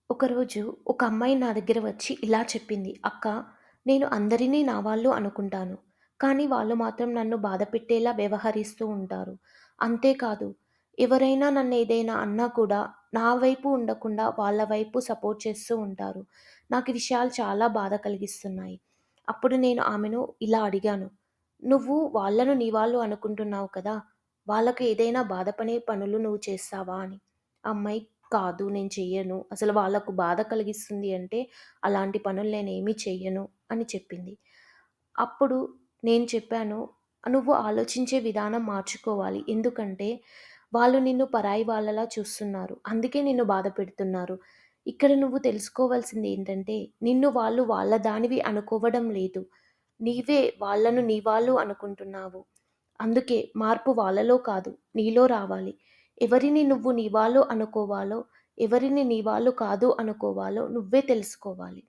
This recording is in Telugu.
ఒకరోజు ఒక అమ్మాయి నా దగ్గర వచ్చి ఇలా చెప్పింది. "అక్క, నేను అందరినీ నా వాళ్ళు అనుకుంటాను. కానీ వాళ్ళు మాత్రం నన్ను బాధపెట్టేలా వ్యవహరిస్తూ ఉంటారు. అంతేకాదు, ఎవరైనా నన్నేదైనా అన్నా కూడా నా వైపు ఉండకుండా వాళ్ళ వైపు సపోర్ట్ చేస్తూ ఉంటారు. నాకు ఈ విషయాలు చాలా బాధ కలిగిస్తున్నాయి." అప్పుడు నేను ఆమెను ఇలా అడిగాను. "నువ్వు వాళ్ళను నీ వాళ్ళు అనుకుంటున్నావు కదా! వాళ్ళకి ఏదైనా బాధపడే పనులు నువ్వు చేస్తావా?" అని. ఆ అమ్మాయి కాదు, నేను చెయ్యను. అసలు వాళ్ళకు బాధ కలిగిస్తుంది అంటే, అలాంటి పనులు నేనేమి చెయ్యను అని చెప్పింది. అప్పుడు నేను చెప్పాను, "నువ్వు ఆలోచించే విధానం మార్చుకోవాలి. ఎందుకంటే, వాళ్ళు నిన్ను పరాయి వాళ్ళలా చూస్తున్నారు. అందుకే నిన్ను బాధ పెడుతున్నారు. ఇక్కడ నువ్వు తెలుసుకోవాల్సిందేంటంటే, నిన్ను వాళ్ళు వాళ్ళ దానివి అనుకోవడం లేదు. నీవే వాళ్ళను నీ వాళ్ళు అనుకుంటున్నావు. అందుకే మార్పు వాళ్ళలో కాదు, నీలో రావాలి. ఎవరిని నువ్వు నీ వాళ్ళు అనుకోవాలో, ఎవరిని నీ వాళ్ళు కాదు అనుకోవాలో నువ్వే తెలుసుకోవాలి."